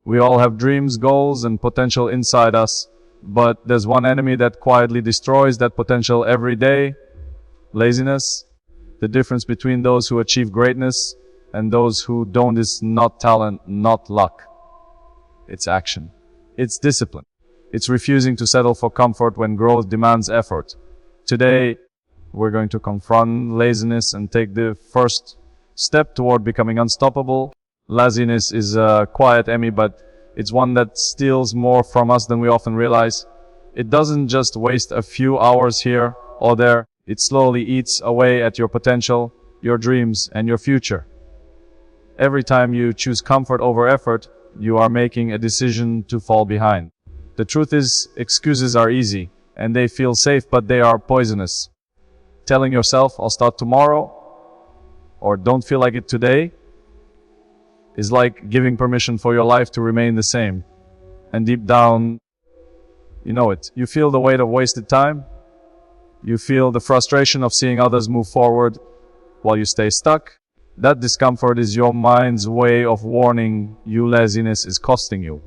We all have dreams, goals, and potential inside us, but there's one enemy that quietly destroys that potential every day: laziness. The difference between those who achieve greatness and those who don't is not talent, not luck. It's action. It's discipline. It's refusing to settle for comfort when growth demands effort. Today, we're going to confront laziness and take the first step toward becoming unstoppable. Laziness is a quiet enemy, but it's one that steals more from us than we often realize. It doesn't just waste a few hours here or there. It slowly eats away at your potential, your dreams, and your future. Every time you choose comfort over effort, you are making a decision to fall behind. The truth is, excuses are easy, and they feel safe, but they are poisonous. Telling yourself, "I'll start tomorrow," or "don't feel like it today," is like giving permission for your life to remain the same. And deep down, you know it. You feel the weight of wasted time. You feel the frustration of seeing others move forward while you stay stuck. That discomfort is your mind's way of warning you laziness is costing you.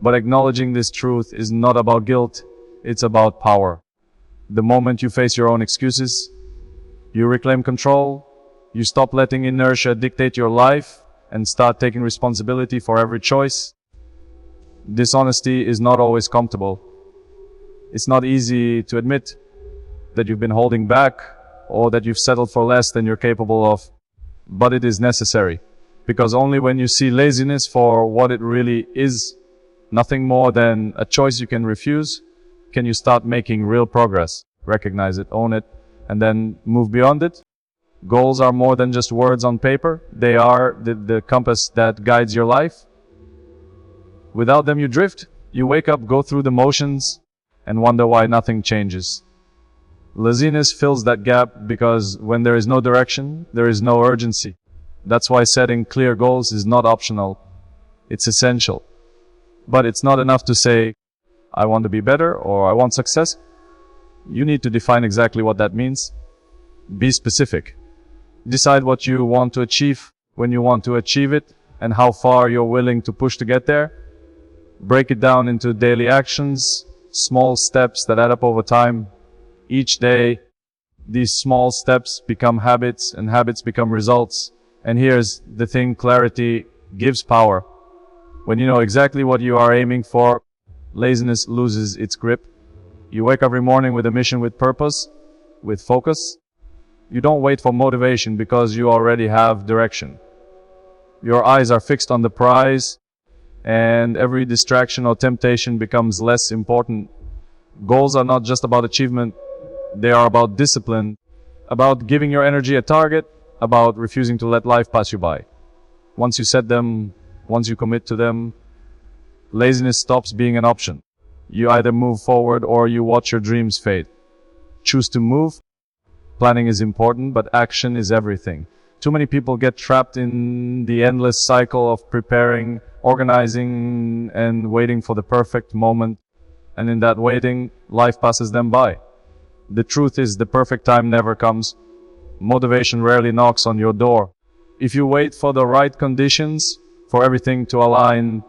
But acknowledging this truth is not about guilt, it's about power. The moment you face your own excuses, you reclaim control, you stop letting inertia dictate your life, and start taking responsibility for every choice. Dishonesty is not always comfortable. It's not easy to admit that you've been holding back or that you've settled for less than you're capable of. But it is necessary, because only when you see laziness for what it really is, nothing more than a choice you can refuse, can you start making real progress. Recognize it, own it, and then move beyond it. Goals are more than just words on paper. They are the compass that guides your life. Without them you drift. You wake up, go through the motions, and wonder why nothing changes. Laziness fills that gap because when there is no direction, there is no urgency. That's why setting clear goals is not optional. It's essential. But it's not enough to say, "I want to be better," or "I want success." You need to define exactly what that means. Be specific. Decide what you want to achieve, when you want to achieve it, and how far you're willing to push to get there. Break it down into daily actions, small steps that add up over time. Each day, these small steps become habits, and habits become results. And here's the thing: clarity gives power. When you know exactly what you are aiming for, laziness loses its grip. You wake up every morning with a mission, with purpose, with focus. You don't wait for motivation because you already have direction. Your eyes are fixed on the prize, and every distraction or temptation becomes less important. Goals are not just about achievement. They are about discipline, about giving your energy a target, about refusing to let life pass you by. Once you set them, once you commit to them, laziness stops being an option. You either move forward or you watch your dreams fade. Choose to move. Planning is important, but action is everything. Too many people get trapped in the endless cycle of preparing, organizing, and waiting for the perfect moment. And in that waiting, life passes them by. The truth is, the perfect time never comes. Motivation rarely knocks on your door. If you wait for the right conditions, for everything to align,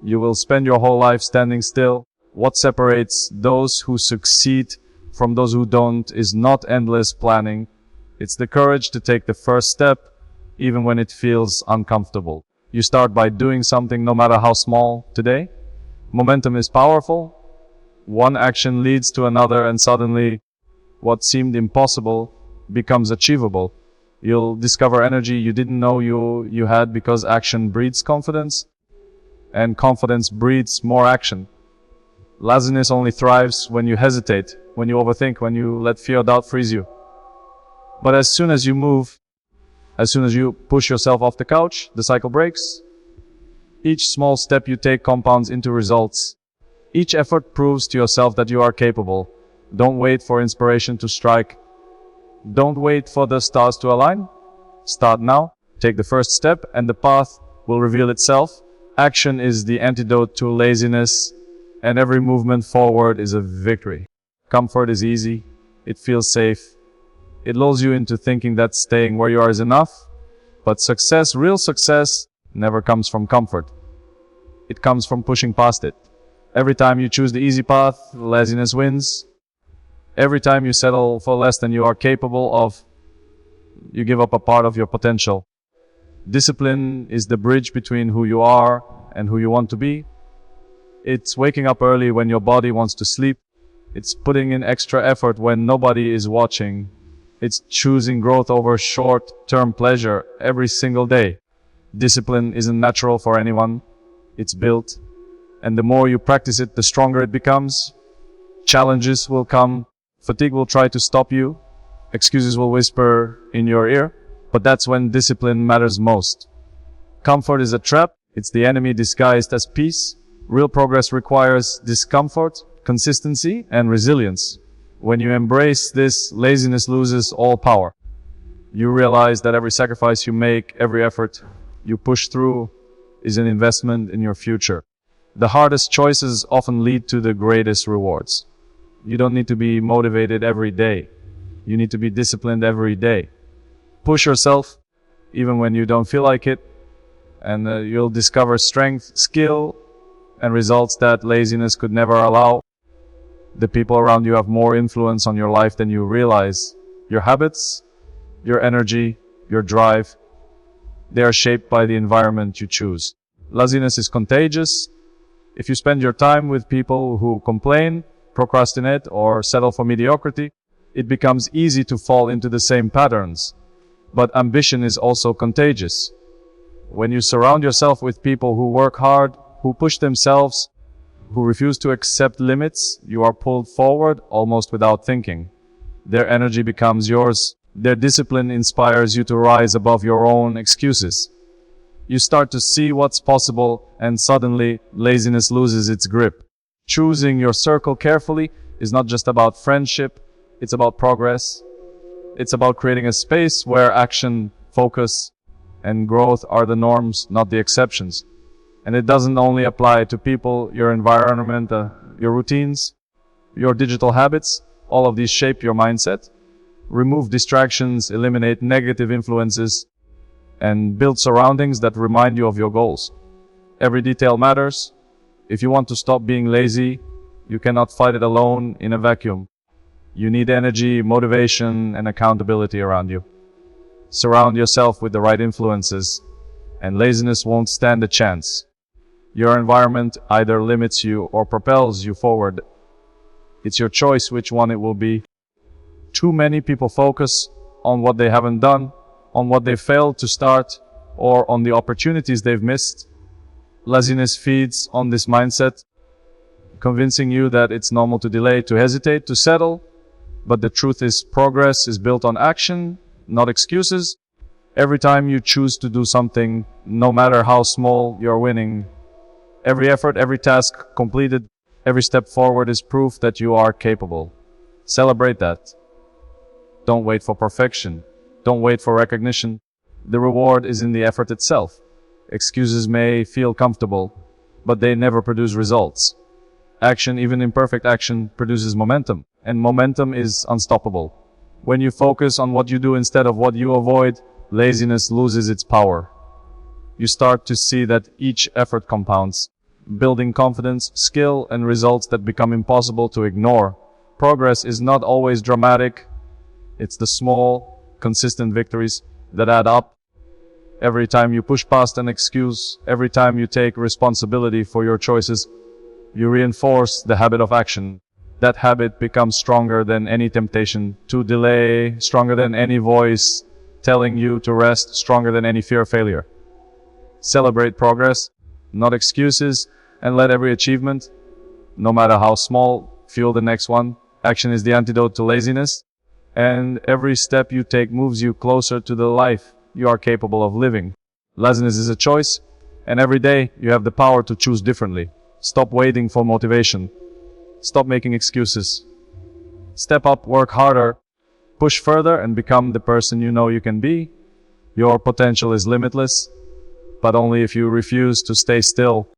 you will spend your whole life standing still. What separates those who succeed from those who don't is not endless planning. It's the courage to take the first step, even when it feels uncomfortable. You start by doing something, no matter how small. Today, momentum is powerful. One action leads to another, and suddenly, what seemed impossible becomes achievable. You'll discover energy you didn't know you had, because action breeds confidence, and confidence breeds more action. Laziness only thrives when you hesitate, when you overthink, when you let fear or doubt freeze you. But as soon as you move, as soon as you push yourself off the couch, the cycle breaks. Each small step you take compounds into results. Each effort proves to yourself that you are capable. Don't wait for inspiration to strike. Don't wait for the stars to align. Start now. Take the first step, and the path will reveal itself. Action is the antidote to laziness, and every movement forward is a victory. Comfort is easy. It feels safe. It lulls you into thinking that staying where you are is enough. But success, real success, never comes from comfort. It comes from pushing past it. Every time you choose the easy path, laziness wins. Every time you settle for less than you are capable of, you give up a part of your potential. Discipline is the bridge between who you are and who you want to be. It's waking up early when your body wants to sleep. It's putting in extra effort when nobody is watching. It's choosing growth over short-term pleasure every single day. Discipline isn't natural for anyone. It's built. And the more you practice it, the stronger it becomes. Challenges will come. Fatigue will try to stop you. Excuses will whisper in your ear. But that's when discipline matters most. Comfort is a trap. It's the enemy disguised as peace. Real progress requires discomfort, consistency, and resilience. When you embrace this, laziness loses all power. You realize that every sacrifice you make, every effort you push through, is an investment in your future. The hardest choices often lead to the greatest rewards. You don't need to be motivated every day. You need to be disciplined every day. Push yourself, even when you don't feel like it, and you'll discover strength, skill, and results that laziness could never allow. The people around you have more influence on your life than you realize. Your habits, your energy, your drive, they are shaped by the environment you choose. Laziness is contagious. If you spend your time with people who complain, procrastinate, or settle for mediocrity, it becomes easy to fall into the same patterns. But ambition is also contagious. When you surround yourself with people who work hard, who push themselves, who refuse to accept limits, you are pulled forward almost without thinking. Their energy becomes yours. Their discipline inspires you to rise above your own excuses. You start to see what's possible, and suddenly laziness loses its grip. Choosing your circle carefully is not just about friendship, it's about progress. It's about creating a space where action, focus, and growth are the norms, not the exceptions. And it doesn't only apply to people, your environment, your routines, your digital habits. All of these shape your mindset. Remove distractions, eliminate negative influences, and build surroundings that remind you of your goals. Every detail matters. If you want to stop being lazy, you cannot fight it alone in a vacuum. You need energy, motivation, and accountability around you. Surround yourself with the right influences, and laziness won't stand a chance. Your environment either limits you or propels you forward. It's your choice which one it will be. Too many people focus on what they haven't done, on what they failed to start, or on the opportunities they've missed. Laziness feeds on this mindset, convincing you that it's normal to delay, to hesitate, to settle. But the truth is, progress is built on action, not excuses. Every time you choose to do something, no matter how small, you're winning. Every effort, every task completed, every step forward is proof that you are capable. Celebrate that. Don't wait for perfection. Don't wait for recognition. The reward is in the effort itself. Excuses may feel comfortable, but they never produce results. Action, even imperfect action, produces momentum, and momentum is unstoppable. When you focus on what you do instead of what you avoid, laziness loses its power. You start to see that each effort compounds, building confidence, skill, and results that become impossible to ignore. Progress is not always dramatic. It's the small, consistent victories that add up. Every time you push past an excuse, every time you take responsibility for your choices, you reinforce the habit of action. That habit becomes stronger than any temptation to delay, stronger than any voice telling you to rest, stronger than any fear of failure. Celebrate progress, not excuses, and let every achievement, no matter how small, fuel the next one. Action is the antidote to laziness, and every step you take moves you closer to the life you are capable of living. Laziness is a choice, and every day you have the power to choose differently. Stop waiting for motivation. Stop making excuses. Step up, work harder, push further, and become the person you know you can be. Your potential is limitless, but only if you refuse to stay still.